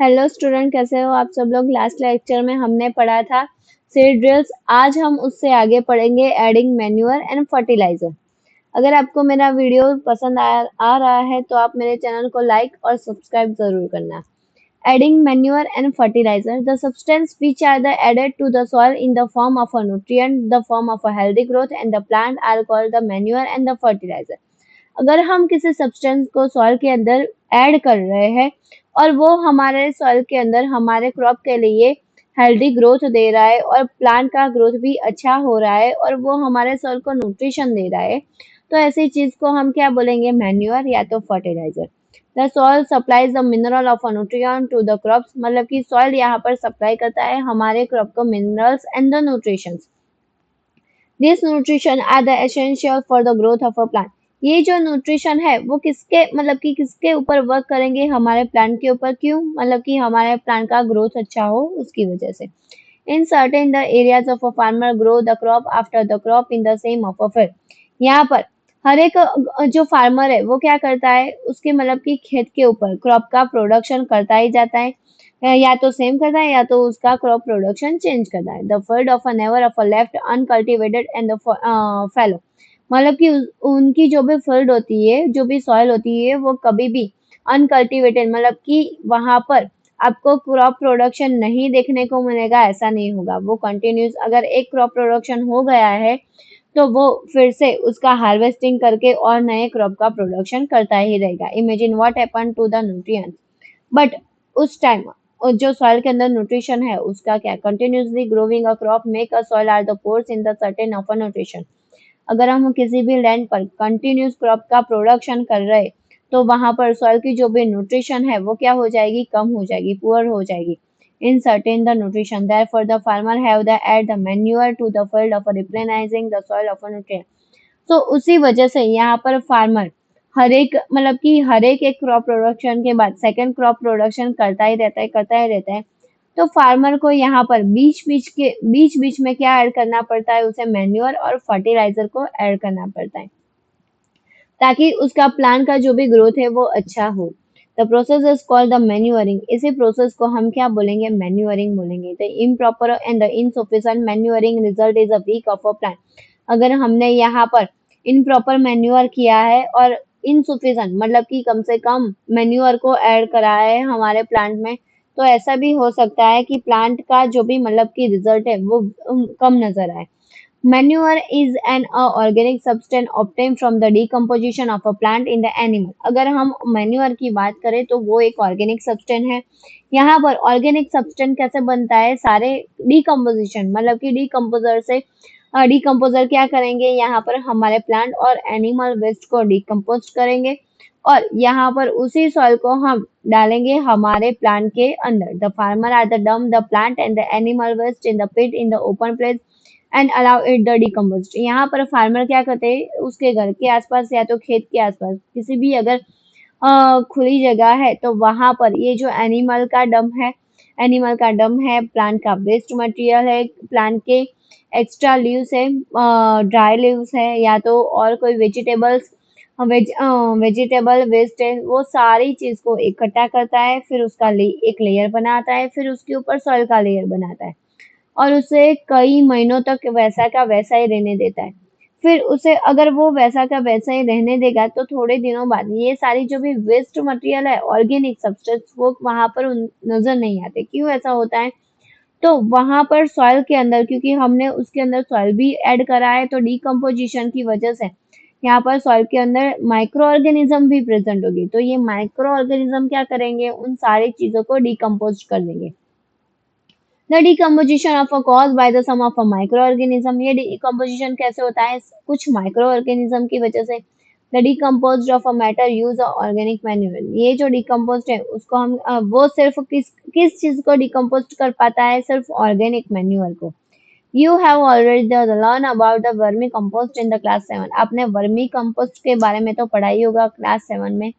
Hello student, कैसे हो आप सब लोग। लास्ट लेक्चर में हमने पढ़ा था सीड ड्रिल्स। आज हम उससे आगे पढ़ेंगे एडिंग मैन्योर एंड फर्टिलाइजर। अगर आपको मेरा वीडियो पसंद आ रहा है तो आप मेरे चैनल को लाइक और सब्सक्राइब जरूर करना। Adding manure and fertilizer, the substance which are the added to the soil in the form of a nutrient, the form of a healthy growth and the plant are called the manure and the fertilizer. अगर हम किसी substance को soil के अंदर add कर रहे हैं और वो हमारे सॉइल के अंदर हमारे क्रॉप के लिए हेल्दी ग्रोथ दे रहा है और प्लांट का ग्रोथ भी अच्छा हो रहा है और वो हमारे सॉइल को न्यूट्रिशन दे रहा है, तो ऐसी चीज को हम क्या बोलेंगे, मैन्योर या तो fertiliser. The soil supplies the mineral of nutrient to the crops, मतलब कि सॉइल यहाँ पर सप्लाई करता है हमारे क्रॉप को minerals and the nutritions. This nutrition are the essential for the growth of a plant. ये जो न्यूट्रिशन है वो किसके मतलब कि किसके ऊपर वर्क करेंगे, हमारे प्लांट के ऊपर। क्यों? मतलब कि हमारे प्लांट का ग्रोथ अच्छा हो उसकी वजह से। In certain the areas of a farmer grow the crop after the crop in the same of a field. यहाँ पर हर एक जो फार्मर है वो क्या करता है, उसके मतलब कि खेत के ऊपर क्रॉप का प्रोडक्शन करता ही जाता है। या तो सेम करता है या तो उसका क्रॉप प्रोडक्शन चेंज करता है। The field of a never of a left uncultivated and the fallow, मतलब कि उनकी जो भी फील्ड होती है, जो भी सॉइल होती है, वो कभी भी अनकल्टिवेटेड मतलब कि वहां पर आपको क्रॉप प्रोडक्शन नहीं देखने को मिलेगा, ऐसा नहीं होगा। वो कंटिन्यूस अगर एक क्रॉप प्रोडक्शन हो गया है तो वो फिर से उसका हार्वेस्टिंग करके और नए क्रॉप का प्रोडक्शन करता ही रहेगा। Imagine what happen to the nutrients, but उस टाइम जो सॉइल के अंदर न्यूट्रिशन है उसका क्या, continuously growing a crop make a soil are the pores in the certain of a nutrition. अगर हम किसी भी लैंड पर कंटिन्यूस क्रॉप का प्रोडक्शन कर रहे तो वहां पर सॉइल की जो भी न्यूट्रिशन है वो क्या हो जाएगी, कम हो जाएगी, पुअर हो जाएगी। In certain the nutrition therefore the farmer have the add the manure to the field of replenishing the soil of a nutrient। तो उसी वजह से यहाँ पर फार्मर हर एक मतलब कि हर एक क्रॉप प्रोडक्शन के बाद सेकंड क्रॉप प्रोडक्शन करता ही रहता है। तो फार्मर को यहाँ पर बीच बीच में क्या ऐड करना पड़ता है, उसे मैन्योर और फर्टिलाइजर को ऐड करना पड़ता है ताकि उसका प्लांट का जो भी ग्रोथ है वो अच्छा हो। The process is called the manuring. इसी प्रोसेस को हम क्या बोलेंगे, मैन्योरिंग बोलेंगे। The improper and the insufficient manuring result is a weak of a plant. अगर हमने यहाँ पर इम्प्रॉपर मैन्योर किया है और इनसफिशिएंट मतलब कि कम से कम मैन्योर को ऐड करा है हमारे प्लांट में, तो ऐसा भी हो सकता है कि प्लांट का जो भी मतलब कि रिजल्ट है वो कम नजर आए। Manure is an organic substance obtained from the decomposition of a plant in the animal। अगर हम मैन्योर की बात करें तो वो एक ऑर्गेनिक सब्सटेंस है। यहाँ पर ऑर्गेनिक सब्सटेंस कैसे बनता है, सारे डिकम्पोजिशन मतलब कि डिकम्पोजर से डिकम्पोजर क्या करेंगे, यहाँ पर हमारे प्लांट और एनिमल वेस्ट को डिकम्पोज करेंगे और यहाँ पर उसी सॉइल को हम डालेंगे हमारे प्लांट के अंदर। The farmer are the dump the plant and the animal waste in the pit in the open place and allow it the decompose. यहाँ पर फार्मर क्या करते हैं, उसके घर के आसपास या तो खेत के आसपास किसी भी अगर खुली जगह है तो वहां पर ये जो एनिमल का डम है, प्लांट का वेस्ट मटेरियल है, प्लांट के एक्स्ट्रा लीव्स है, ड्राई लीव्स है या तो और कोई वेजिटेबल वेस्ट है, वो सारी चीज को इकट्ठा करता है, फिर उसका एक लेयर बनाता है, फिर उसके ऊपर सॉइल का लेयर बनाता है और उसे कई महीनों तक वैसा का वैसा ही रहने देता है। फिर उसे अगर वो वैसा का वैसा ही रहने देगा तो थोड़े दिनों बाद ये सारी जो भी वेस्ट मटेरियल है, ऑर्गेनिक सब्सटेंस, वो वहां पर नजर नहीं आते। क्यों ऐसा होता है? तो वहां पर सॉइल के अंदर, क्योंकि हमने उसके अंदर सॉइल भी ऐड करा है, तो डिकम्पोजिशन की वजह से यहाँ पर सॉइल के अंदर माइक्रो ऑर्गेनिज्म भी प्रेजेंट होगी। तो ये माइक्रो ऑर्गेनिज्म क्या करेंगे, उन सारी चीजों को डिकम्पोज कर देंगे। The decomposition of a cause by the some of a microorganism. ये डिकम्पोजिशन कैसे होता है, कुछ माइक्रो ऑर्गेनिज्म की वजह से। The decomposed of a matter use organic manual. ये जो डिकम्पोज्ड है उसको हम वो सिर्फ किस चीज को डिकम्पोज कर पाता है, सिर्फ ऑर्गेनिक मैन्यूअल को। You have already learn about the vermi compost in the class 7। आपने वर्मी कंपोस्ट के बारे में तो पढ़ा ही होगा क्लास 7 में।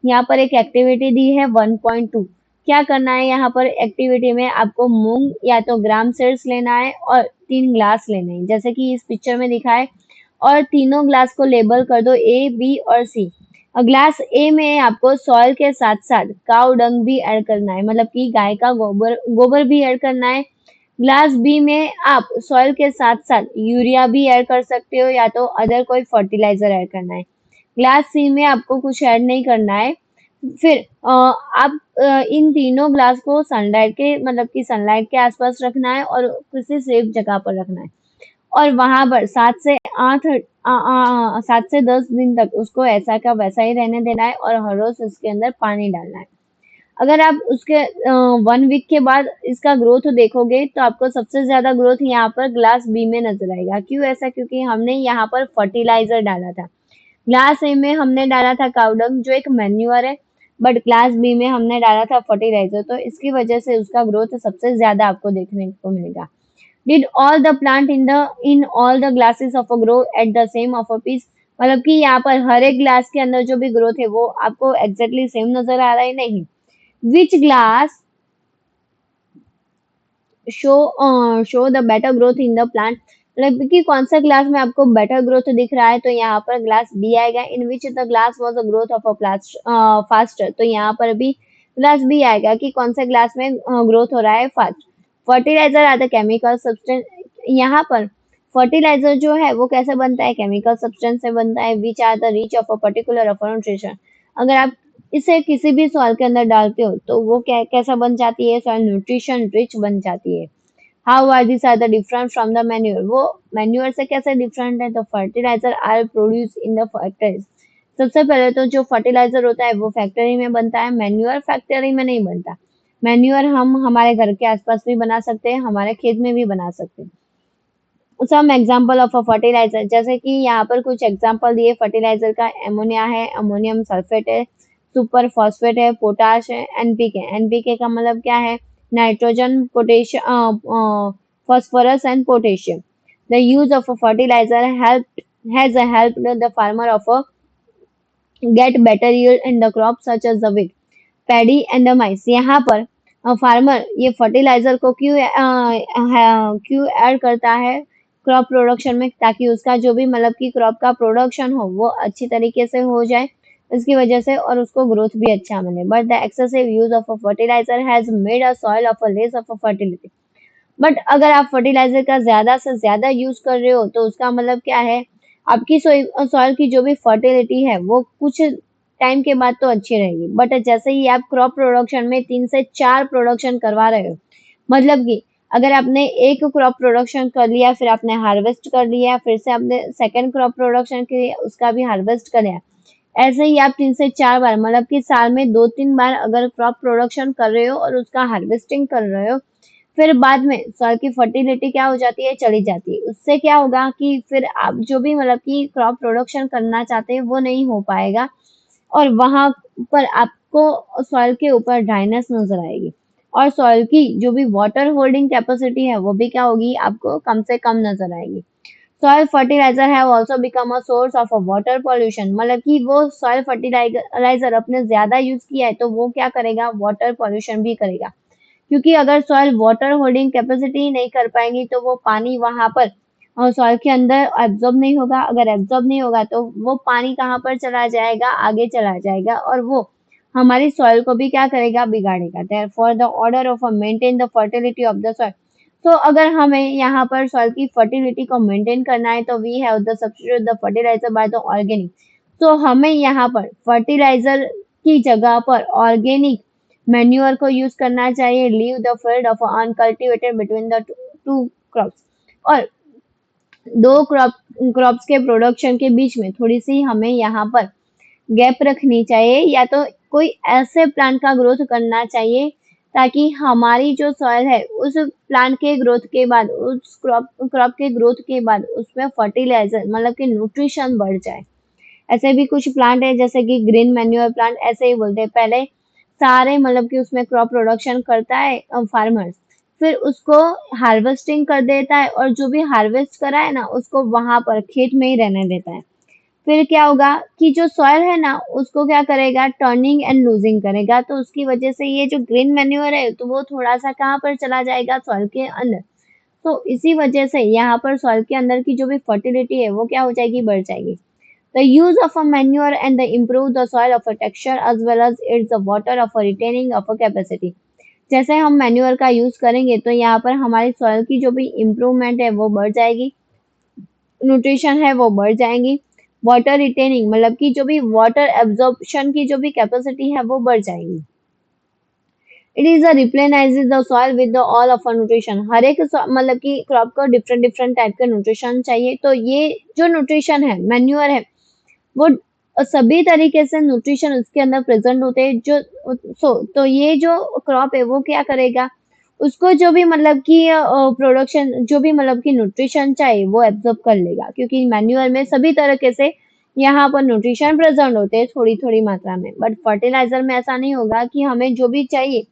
यहाँ पर एक एक्टिविटी दी है 1.2। क्या करना है, यहाँ पर एक्टिविटी में आपको मूंग या तो ग्राम सीड्स लेना है और 3 ग्लास लेने हैं जैसे कि इस पिक्चर में दिखा है, और तीनों ग्लास को लेबल कर दो A, B और C। ग्लास ए में आपको सॉइल के साथ-साथ काऊ डंग भी ऐड करना है, मतलब कि गाय का गोबर गोबर भी ऐड करना है। ग्लास बी में आप सॉइल के साथ-साथ यूरिया भी ऐड कर सकते हो या तो अदर कोई फर्टिलाइज़र ऐड करना है। ग्लास सी में आपको कुछ ऐड नहीं करना है। फिर आप इन तीनों ग्लास को सनलाइट के मतलब कि सनलाइट के आस-पास रखना है और किसी सेफ जगह पर रखना है। और वहाँ पर 7 से 10 दिन तक उसको ऐसा का वैसा ही रहने देना है और हर रोज़ उसके अंदर पानी डालना है। अगर आप उसके 1 वीक के बाद इसका ग्रोथ देखोगे तो आपको सबसे ज़्यादा ग्रोथ यहाँ पर ग्लास बी में नज़र आएगा। क्यों ऐसा? क्योंकि हमने यहाँ पर फर्टिलाइज़र डाला था। ग्लास ए में हमने डाला था काऊ डंग जो एक मैन्योर है, बट ग्लास बी में हमने डाला था फर्टिलाइज़र, तो इसकी वजह से उसका ग्रोथ सबसे ज़्यादा आपको देखने को मिलेगा। Did all the plant in all the glasses of a grow at the same of a piece? मतलब कि यहाँ पर हर एक ग्लास के अंदर जो भी ग्रोथ है वो आपको एग्जैक्टली सेम नजर आ रहा है? नहीं। Which glass show the better growth in the plant? मतलब कि कौन सा ग्लास में आपको बेटर ग्रोथ दिख रहा है? तो यहाँ पर ग्लास बी आएगा। In which the glass was a growth of a faster? तो यहाँ पर भी ग्लास बी आएगा कि कौन से ग्लास में ग्रोथ हो रहा है fast. Fertiliser are the chemical substance. यहाँ पर फर्टिलाइजर जो है वो कैसे बनता है? केमिकल सब्सटेंस से बनता है which are the rich of a particular nutrition. अगर आप इसे किसी भी सॉइल के अंदर डालते हो तो वो कैसा बन जाती है? सॉइल न्यूट्रिशन रिच बन जाती है। How are this are the different from the manure? वो मैन्योर से कैसे डिफरेंट है? तो fertiliser are produce in the factories. सबसे पहले तो जो फर्टिलाइजर होता है वो फैक्ट्री में बनता है, मैन्योर फैक्ट्री में नहीं बनता। मैन्योर हम हमारे घर के आसपास भी बना सकते हैं, हमारे खेत में भी बना सकते हैं। Some example of a fertiliser, जैसे कि यहाँ पर कुछ एग्जांपल दिए फर्टिलाइजर का। एमोनिया है, अमोनियम सल्फेट है, सुपर फॉस्फेट है, पोटाश है, एनपीके। एनपीके का मतलब क्या है? Nitrogen, potassium, phosphorus and potassium. The use of a fertilizer has helped the farmer of a get better yield in the crops such as the wheat, paddy and the माइस। यहाँ पर farmer ये fertiliser को क्यों add करता है crop production में? ताकि उसका जो भी मतलब कि क्रॉप का प्रोडक्शन हो वो अच्छी तरीके से हो जाए इसकी वजह से, और उसको ग्रोथ भी अच्छा मिले। But the excessive use of a fertiliser has made a soil of a less of a fertility. But अगर आप फर्टिलाइजर का ज्यादा से ज्यादा यूज कर रहे हो तो उसका मतलब क्या है? आपकी सॉइल की जो भी फर्टिलिटी है वो कुछ टाइम के बाद तो अच्छी रहेगी, बट जैसे ही आप क्रॉप प्रोडक्शन में 3 से 4 प्रोडक्शन करवा रहे हो, मतलब कि अगर आपने एक क्रॉप प्रोडक्शन कर लिया, फिर आपने हार्वेस्ट कर लिया, फिर से आपने सेकंड क्रॉप प्रोडक्शन किया, उसका भी हार्वेस्ट कर लिया, ऐसे ही आप 3 से 4 बार मतलब कि साल में 2-3 बार अगर क्रॉप प्रोडक्शन कर रहे हो और उसका हार्वेस्टिंग कर रहे हो, फिर बाद में सॉइल की फर्टिलिटी क्या हो जाती है? चली जाती है। उससे क्या होगा कि फिर आप जो भी मतलब कि क्रॉप प्रोडक्शन करना चाहते हैं वो नहीं हो पाएगा, और वहाँ पर आपको सॉइल के ऊपर ड्राइनेस नज़र आएगी, और सॉइल की जो भी वाटर होल्डिंग कैपेसिटी है वो भी क्या होगी? आपको कम से कम नज़र आएगी। Soil fertiliser have also become a source of a water pollution, मतलब कि वो सॉइल फर्टिलाइजर अपने ज़्यादा यूज़ किया है तो वो क्या करेगा? वाटर पॉल्यूशन भी करेगा। क्योंकि अगर सॉइल वाटर होल्डिंग कैपेसिटी नहीं कर पाएंगी तो वो पानी वहां पर सॉइल के अंदर एब्जॉर्ब नहीं होगा। अगर एब्जॉर्ब नहीं होगा तो वो पानी कहाँ पर चला जाएगा? आगे चला जाएगा, और वो हमारी सॉइल को भी क्या करेगा? बिगाड़ेगा। Therefore the order of a maintain the fertility of the soil. तो अगर हमें यहाँ पर सॉइल की फर्टिलिटी को मेंटेन करना है तो we have the substitute the fertiliser by the organic. तो हमें यहाँ पर फर्टिलाइजर की जगह पर ऑर्गेनिक मैन्योर को यूज करना चाहिए। Leave the field of uncultivated between the two crops, और दो क्रॉप्स के प्रोडक्शन के बीच में थोड़ी सी हमें यहाँ पर गैप रखनी चाहिए, या तो कोई ऐसे प्लांट का ग्रोथ करना चाहिए ताकि हमारी जो सॉइल है उस प्लांट के ग्रोथ के बाद, उस क्रॉप के ग्रोथ के बाद उसमें फर्टिलाइजर मतलब कि न्यूट्रिशन बढ़ जाए। ऐसे भी कुछ प्लांट है जैसे कि ग्रीन मैन्योर प्लांट, ऐसे ही बोलते हैं। पहले सारे मतलब कि उसमें क्रॉप प्रोडक्शन करता है फार्मर्स, फिर उसको हार्वेस्टिंग कर देता है, और जो भी हार्वेस्ट करा है ना उसको वहां पर खेत में ही रहने देता है। फिर क्या होगा कि जो सॉइल है ना उसको क्या करेगा? टर्निंग एंड लूजिंग करेगा, तो उसकी वजह से ये जो ग्रीन मैन्योर है तो वो थोड़ा सा कहाँ पर चला जाएगा? सॉइल के अंदर। तो इसी वजह से यहाँ पर सॉइल के अंदर की जो भी फर्टिलिटी है वो क्या हो जाएगी? बढ़ जाएगी। The use of a manure and the improve the soil of a texture as well as its the water of a retaining of a capacity. जैसे हम मैन्योर का यूज करेंगे तो यहाँ पर हमारी सॉइल की जो भी इम्प्रूवमेंट है वो बढ़ जाएगी, न्यूट्रिशन है वो बढ़ जाएंगी, वाटर रिटेनिंग मतलब कि जो भी वाटर एब्जॉर्प्शन की जो भी कैपेसिटी है वो बढ़ जाएगी। It is a replenishes the soil with the all of nutrition. हर एक मतलब कि क्रॉप को डिफरेंट डिफरेंट टाइप के न्यूट्रिशन चाहिए, तो ये जो न्यूट्रिशन है मैन्योर है वो सभी तरीके से न्यूट्रिशन उसके अंदर प्रेजेंट होते हैं जो तो ये जो क्रॉप है वो क्या करेगा, उसको जो भी मतलब कि प्रोडक्शन जो भी मतलब कि न्यूट्रिशन चाहिए वो एब्जॉर्ब कर लेगा, क्योंकि मैन्यूअर में सभी तरीके से यहाँ पर न्यूट्रिशन प्रेजेंट होते हैं थोड़ी थोड़ी मात्रा में। बट फर्टिलाइजर में ऐसा नहीं होगा कि हमें जो भी चाहिए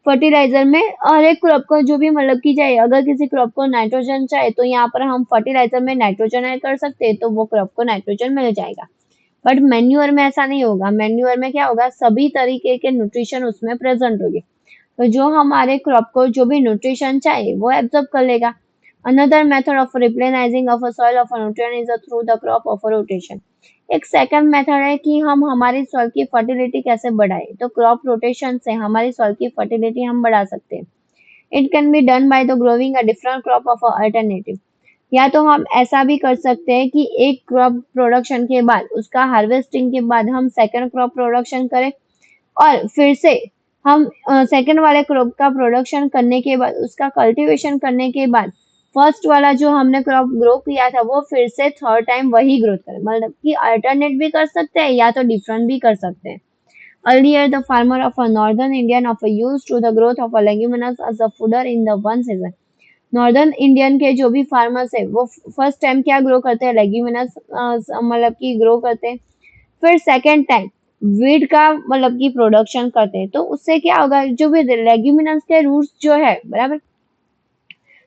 फर्टिलाइजर में हर एक क्रॉप को जो भी मतलब की चाहिए, अगर किसी क्रॉप को नाइट्रोजन चाहिए तो यहाँ पर हम फर्टिलाइजर में नाइट्रोजन ऐड कर सकते हैं तो वो क्रॉप को नाइट्रोजन मिल जाएगा। बट मैन्यूअर में ऐसा नहीं होगा, मैन्यूअर में क्या होगा, सभी तरीके के न्यूट्रिशन उसमें प्रेजेंट होंगे, तो जो हमारे क्रॉप को जो भी न्यूट्रिशन चाहिए वो एब्जॉर्ब कर लेगा। Another method of replenishing of a soil of a nutrient is through the crop of rotation. एक सेकंड मेथड है कि हम हमारी सॉइल की फर्टिलिटी कैसे बढ़ाए, तो क्रॉप रोटेशन से हमारी सॉइल की फर्टिलिटी हम बढ़ा सकते हैं। It can be done by the growing a different crop of alternative. या तो हम ऐसा भी कर सकते हैं कि एक क्रॉप प्रोडक्शन के बाद उसका हार्वेस्टिंग के बाद हम सेकंड क्रॉप प्रोडक्शन करें, और फिर से हम सेकंड वाले क्रॉप का प्रोडक्शन करने के बाद उसका कल्टीवेशन करने के बाद फर्स्ट वाला जो हमने क्रॉप ग्रो किया था वो फिर से थर्ड टाइम वही ग्रोथ करें, मतलब कि अल्टरनेट भी कर सकते हैं या तो डिफरेंट भी कर सकते हैं। Earlier, the farmer of a northern Indian of a used to the growth of a leguminous as a fodder in the one season. Northern Indian के जो भी फार्मर्स है वो फर्स्ट टाइम क्या ग्रो करते हैं, लेग्यूमिनस मतलब कि ग्रो करते हैं, फिर सेकेंड टाइम वीट का मतलब कि प्रोडक्शन करते हैं, तो उससे क्या होगा, जो भी लेग्यूमिनस के रूट्स जो है बराबर,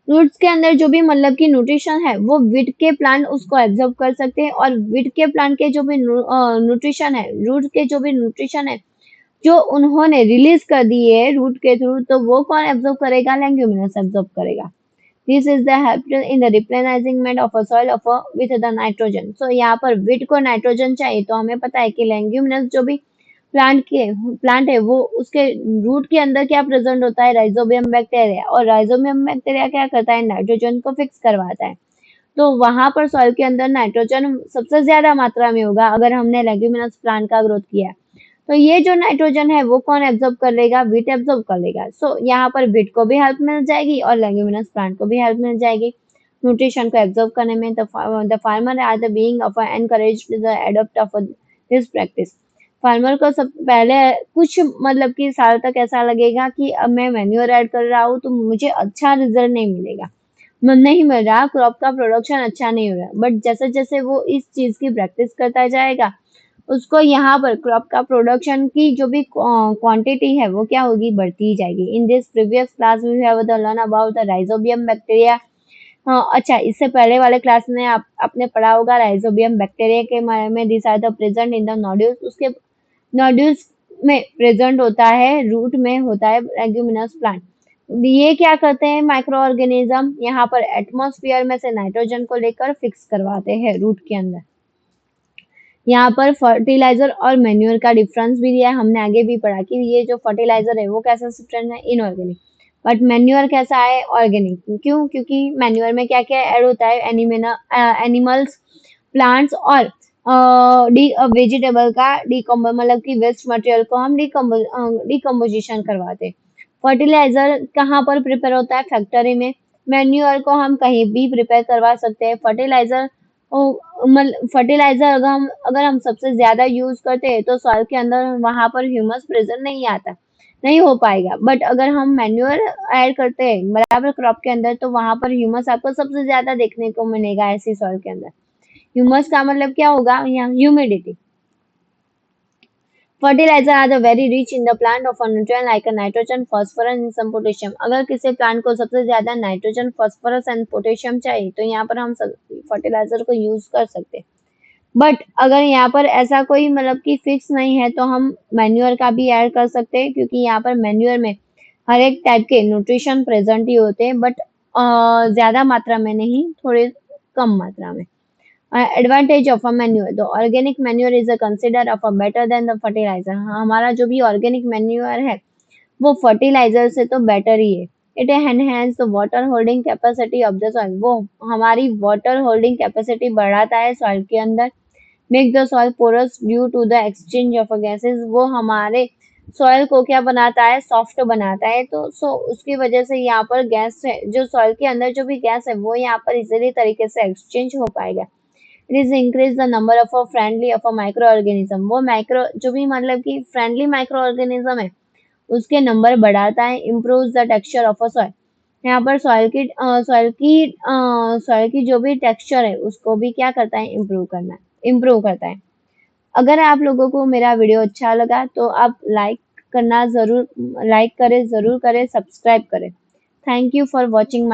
रूट्स के अंदर जो भी मतलब कि न्यूट्रिशन है वो वीट के प्लांट उसको एब्जॉर्ब कर सकते हैं, और वीट के प्लांट के जो भी न्यूट्रिशन है, रूट के जो भी न्यूट्रिशन है जो उन्होंने रिलीज कर दिए है रूट के थ्रू, तो वो कौन एब्जॉर्ब करेगा, लेग्यूमिनस एब्जॉर्ब करेगा। This is the helpful in the replenishment of a soil of a with the nitrogen. So यहाँ पर वीट को नाइट्रोजन चाहिए, तो हमें पता है कि लेग्यूमिनस जो भी प्लांट है वो उसके रूट के अंदर क्या प्रेजेंट होता है, राइजोबियम बैक्टीरिया, और राइजोबियम बैक्टीरिया क्या करता है, नाइट्रोजन को फिक्स करवाता है। तो वहां पर सॉइल के अंदर नाइट्रोजन सबसे ज्यादा मात्रा में होगा अगर हमने लेग्यूमिनस प्लांट का ग्रोथ किया है। तो ये जो नाइट्रोजन है वो कौन एब्जॉर्ब कर लेगा, वीट एब्जॉर्ब कर लेगा। सो यहाँ पर वीट को भी हेल्प मिल जाएगी और लेग्यूमिनस प्लांट को भी हेल्प मिल जाएगी न्यूट्रिशन को एब्जॉर्ब करने में। The farmer are the being of encouraged the adopt of this practice. Farmer को सब पहले कुछ मतलब कि साल तक ऐसा लगेगा कि अब मैं मैन्योर ऐड कर रहा हूँ तो मुझे अच्छा रिजल्ट नहीं मिलेगा, नहीं मिल रहा, क्रॉप का प्रोडक्शन अच्छा नहीं हो रहा, बट जैसे जैसे वो इस चीज की प्रैक्टिस करता जाएगा उसको यहाँ पर क्रॉप का प्रोडक्शन की जो भी क्वांटिटी है वो क्या होगी, बढ़ती ही जाएगी। In this previous class we have learn about the rhizobium bacteria. अच्छा, इससे पहले वाले क्लास में आपने पढ़ा होगा राइजोबियम बैक्टीरिया के बारे में। This are the present in the nodules, उसके नोड्यूल्स में प्रेजेंट होता है, रूट में होता है लेग्यूमिनस प्लांट। ये क्या करते हैं, माइक्रो ऑर्गेनिज्म यहाँ पर एटमॉस्फेयर में से नाइट्रोजन को लेकर फिक्स करवाते हैं रूट के अंदर। यहाँ पर फर्टिलाइजर और मैन्योर का डिफरेंस भी दिया है, हमने आगे भी पढ़ा कि ये जो फर्टिलाइजर है वो कैसा सब्सटेंस है, इनऑर्गेनिक, बट मैन्योर कैसा है, ऑर्गेनिक। क्यों, क्योंकि मैन्योर में क्या क्या ऐड होता है, एनिमल्स, प्लांट्स और वेजिटेबल का डिकम्बो मतलब कि वेस्ट मटेरियल को हम डिकम्पोजिशन करवाते हैं। फर्टिलाइजर कहाँ पर प्रिपेयर होता है, फैक्ट्री में। मैन्योर को हम कहीं भी प्रिपेयर करवा सकते हैं। फर्टिलाइजर फर्टिलाइजर अगर हम सबसे ज्यादा यूज करते हैं तो सॉइल के अंदर वहां पर ह्यूमस प्रेजेंट नहीं आता, नहीं हो पाएगा। बट अगर हम मैन्योर ऐड करते हैं बराबर क्रॉप के अंदर तो वहां पर ह्यूमस आपको सबसे ज्यादा देखने को मिलेगा ऐसी सॉइल के अंदर। ह्यूमस का मतलब क्या होगा, यहाँ humidity. Fertilizer are the very rich in the plant of a nutrient like a nitrogen, phosphorus and some potassium. अगर किसी प्लांट को सबसे ज्यादा नाइट्रोजन, फास्फोरस एंड पोटेशियम चाहिए तो यहाँ पर हम फर्टिलाइजर को यूज कर सकते हैं। बट अगर यहाँ पर ऐसा कोई मतलब कि फिक्स नहीं है तो हम मैन्योर का भी ऐड कर सकते हैं, क्योंकि यहाँ पर मैन्योर में हर एक टाइप के न्यूट्रिशन प्रेजेंट ही होते हैं, बट ज्यादा मात्रा में नहीं, थोड़े कम मात्रा में। Advantage of a manure, the organic manure is a consider of a better than the fertiliser. हमारा जो भी ऑर्गेनिक मैन्योर है वो फर्टिलाइजर से तो बेटर ही है। It enhance the water holding capacity of the soil, वो हमारी वाटर होल्डिंग कैपेसिटी बढ़ाता है सॉइल के अंदर। Make the soil porous due to the exchange of gases, वो हमारे सॉइल को क्या बनाता है, सॉफ्ट बनाता है। तो उसकी वजह से यहाँ पर गैस है, जो सॉइल के अंदर जो भी गैस है वो यहाँ पर इजीली तरीके से एक्सचेंज हो पाएगा। It is increase the number of a friendly of a micro organism, वो माइक्रो जो भी मतलब कि फ्रेंडली माइक्रो ऑर्गेनिज्म है उसके नंबर बढ़ाता है। Improve the texture of a soil, यहाँ पर सॉइल की जो भी टेक्सचर है उसको भी क्या करता है, इम्प्रूव करता है। अगर आप लोगों को मेरा वीडियो अच्छा लगा तो आप लाइक करें, जरूर करें, सब्सक्राइब करें। Thank you for watching.